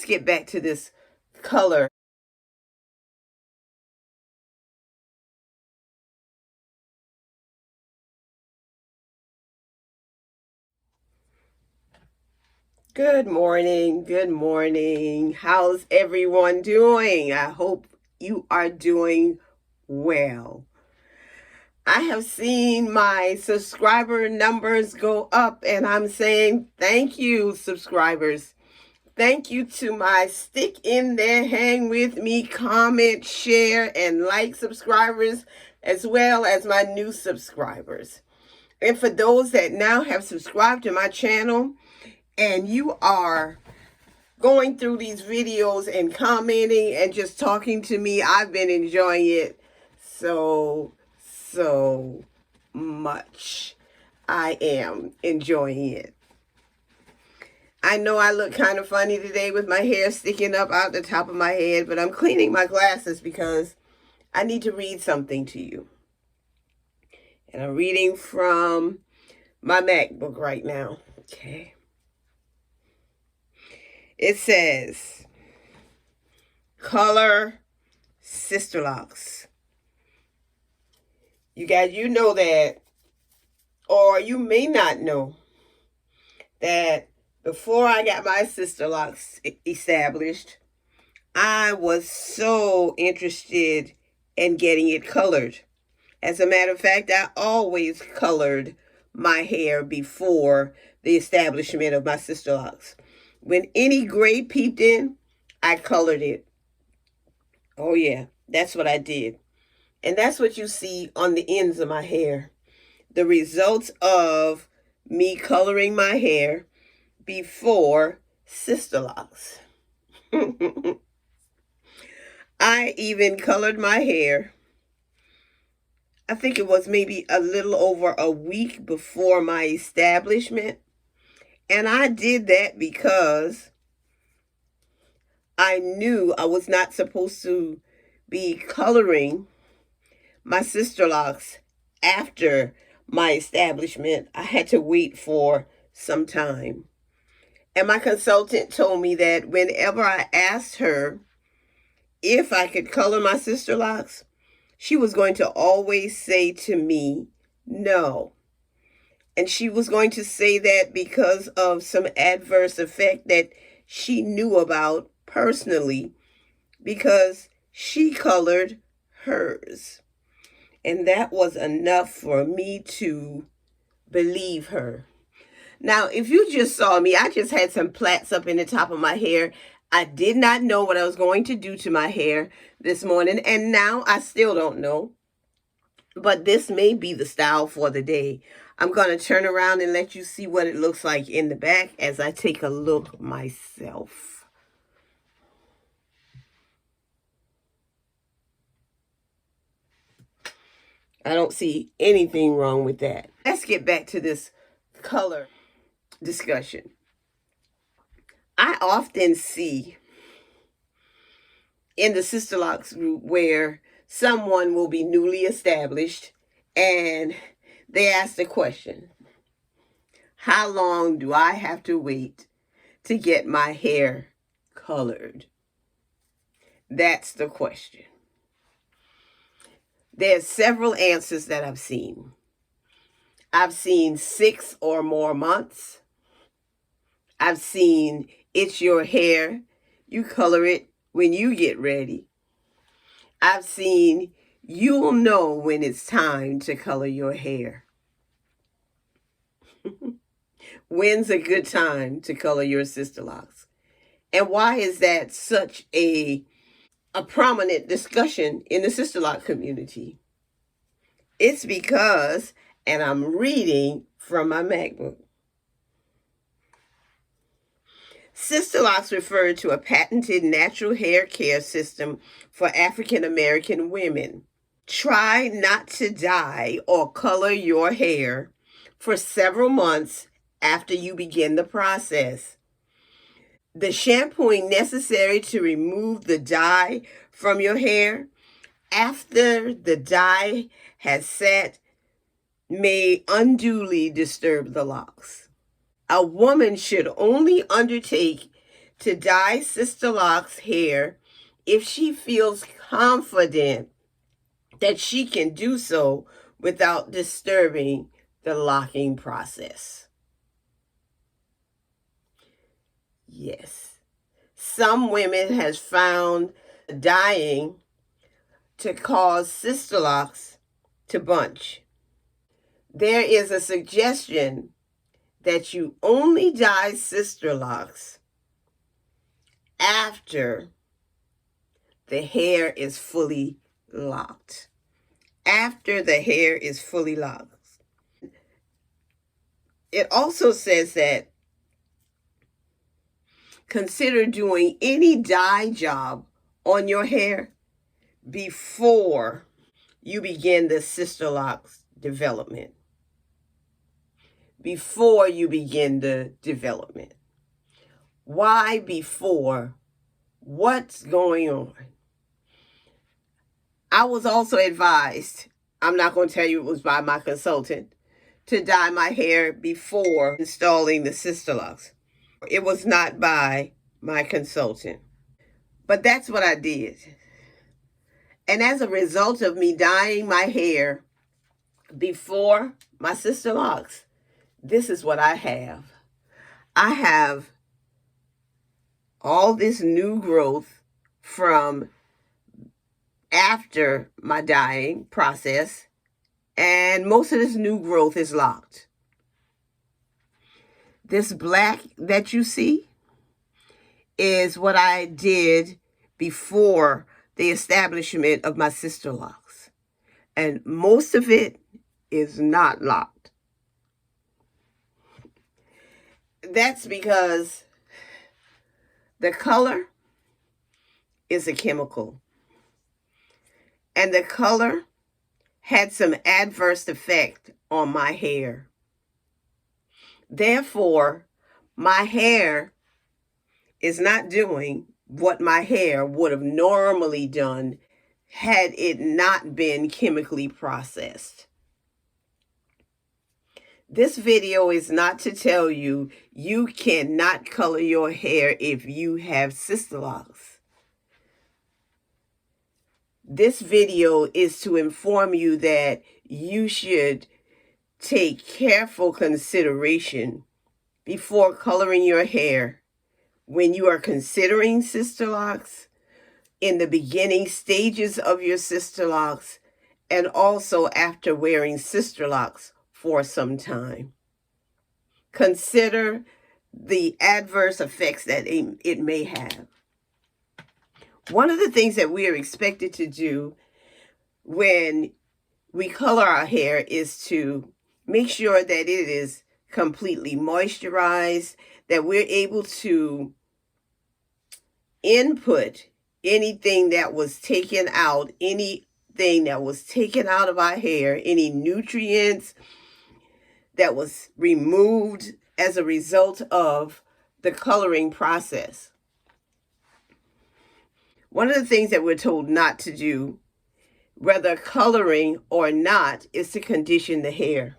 get back to this color. Good morning. Good morning. How's everyone doing? I hope you are doing well. I have seen my subscriber numbers go up, and I'm saying thank you, subscribers. Thank you to my stick in there, hang with me, comment, share, and like subscribers, as well as my new subscribers. And for those that now have subscribed to my channel and you are going through these videos and commenting and just talking to me, I've been enjoying it so much. I am enjoying it. I know I look kind of funny today with my hair sticking up out the top of my head, but I'm cleaning my glasses because I need to read something to you. And I'm reading from my MacBook right now. Okay. It says, color Sisterlocks. You guys, you know that, or you may not know that before I got my Sisterlocks established, I was so interested in getting it colored. As a matter of fact, I always colored my hair before the establishment of my Sisterlocks. When any gray peeped in, I colored it. Oh yeah, that's what I did. And that's what you see on the ends of my hair. The results of me coloring my hair before Sisterlocks. I even colored my hair, I think it was maybe a little over a week before my establishment. And I did that because I knew I was not supposed to be coloring my Sisterlocks after my establishment. I had to wait for some time. And my consultant told me that whenever I asked her if I could color my Sisterlocks, she was going to always say to me, no. And she was going to say that because of some adverse effect that she knew about personally, because she colored hers. And that was enough for me to believe her. Now, if you just saw me, I just had some plaits up in the top of my hair. I did not know what I was going to do to my hair this morning, and now I still don't know. But this may be the style for the day. I'm going to turn around and let you see what it looks like in the back as I take a look myself. I don't see anything wrong with that. Let's get back to this color discussion. I often see in the Sisterlocks group where someone will be newly established and they ask the question, how long do I have to wait to get my hair colored? That's the question. There's several answers that I've seen. I've seen 6 or more months. I've seen it's your hair. You color it when you get ready. I've seen you'll know when it's time to color your hair. When's a good time to color your Sisterlocks? And why is that such a prominent discussion in the Sisterlock community? It's because, and I'm reading from my MacBook, Sisterlocks refer to a patented natural hair care system for African American women. Try not to dye or color your hair for several months after you begin the process. The shampooing necessary to remove the dye from your hair after the dye has set may unduly disturb the locks. A woman should only undertake to dye Sisterlock's hair if she feels confident that she can do so without disturbing the locking process. Yes, some women has found dyeing to cause sisterlocks to bunch. There is a suggestion that you only dye sisterlocks after the hair is fully locked. After the hair is fully locked. It also says that consider doing any dye job on your hair before you begin the sisterlocks development. Before you begin the development. Why before? What's going on? I was also advised, I'm not going to tell you it was by my consultant, to dye my hair before installing the Sisterlocks. It was not by my consultant. But that's what I did. And as a result of me dyeing my hair before my Sisterlocks, this is what I have. I have all this new growth from after my dyeing process, and most of this new growth is locked. This black that you see is what I did before the establishment of my Sisterlocks, and most of it is not locked. That's because the color is a chemical. And the color had some adverse effect on my hair. Therefore, my hair is not doing what my hair would have normally done had it not been chemically processed. This video is not to tell you you cannot color your hair if you have Sisterlocks. This video is to inform you that you should take careful consideration before coloring your hair when you are considering Sisterlocks, in the beginning stages of your Sisterlocks, and also after wearing Sisterlocks for some time. Consider the adverse effects that it may have. One of the things that we are expected to do when we color our hair is to make sure that it is completely moisturized, that we're able to input anything that was taken out, anything that was taken out of our hair, any nutrients that was removed as a result of the coloring process. One of the things that we're told not to do, whether coloring or not, is to condition the hair.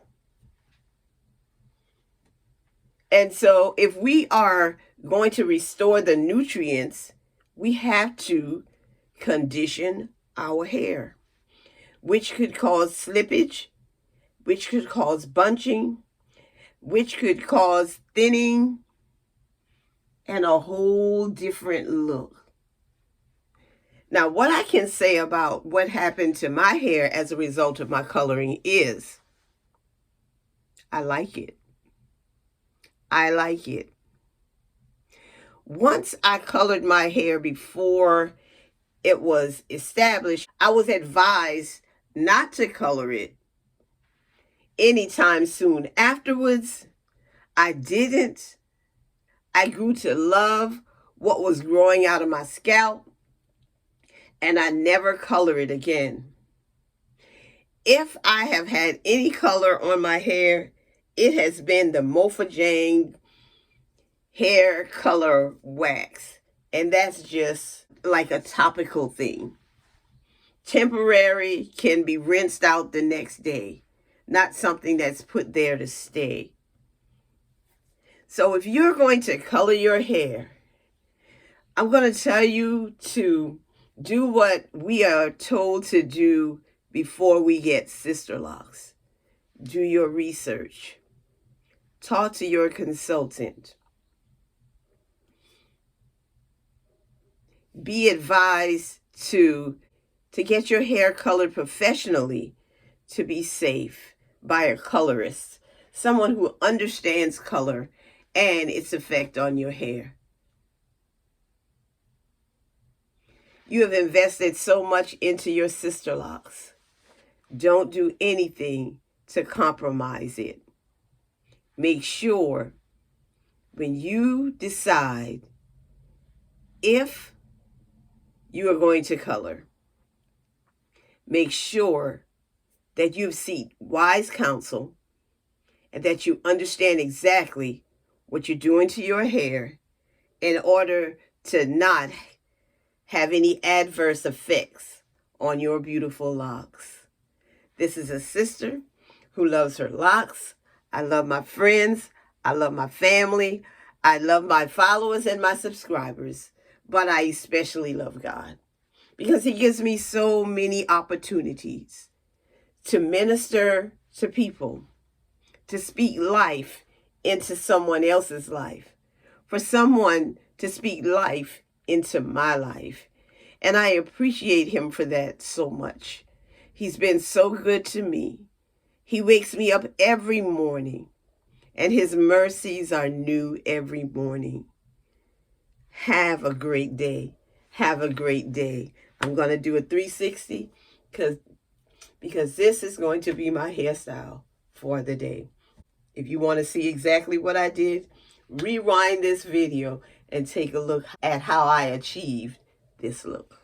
And so if we are going to restore the nutrients, we have to condition our hair, which could cause slippage, which could cause bunching, which could cause thinning, and a whole different look. Now, what I can say about what happened to my hair as a result of my coloring is, I like it. I like it. Once I colored my hair before it was established, I was advised not to color it anytime soon afterwards. I didn't. I grew to love what was growing out of my scalp, and I never color it again. If I have had any color on my hair, it has been the Mofajang hair color wax. And that's just like a topical thing. Temporary, can be rinsed out the next day. Not something that's put there to stay. So if you're going to color your hair, I'm going to tell you to do what we are told to do before we get Sisterlocks. Do your research. Talk to your consultant. Be advised to get your hair colored professionally, to be safe, by a colorist, someone who understands color and its effect on your hair. You have invested so much into your Sisterlocks. Don't do anything to compromise it. Make sure when you decide if you are going to color, make sure that you've sought wise counsel and that you understand exactly what you're doing to your hair in order to not have any adverse effects on your beautiful locks. This is a sister who loves her locks. I love my friends. I love my family. I love my followers and my subscribers. But I especially love God because He gives me so many opportunities to minister to people, to speak life into someone else's life, for someone to speak life into my life. And I appreciate Him for that so much. He's been so good to me. He wakes me up every morning, and His mercies are new every morning. Have a great day. Have a great day. I'm going to do a 360 because this is going to be my hairstyle for the day. If you want to see exactly what I did, rewind this video and take a look at how I achieved this look.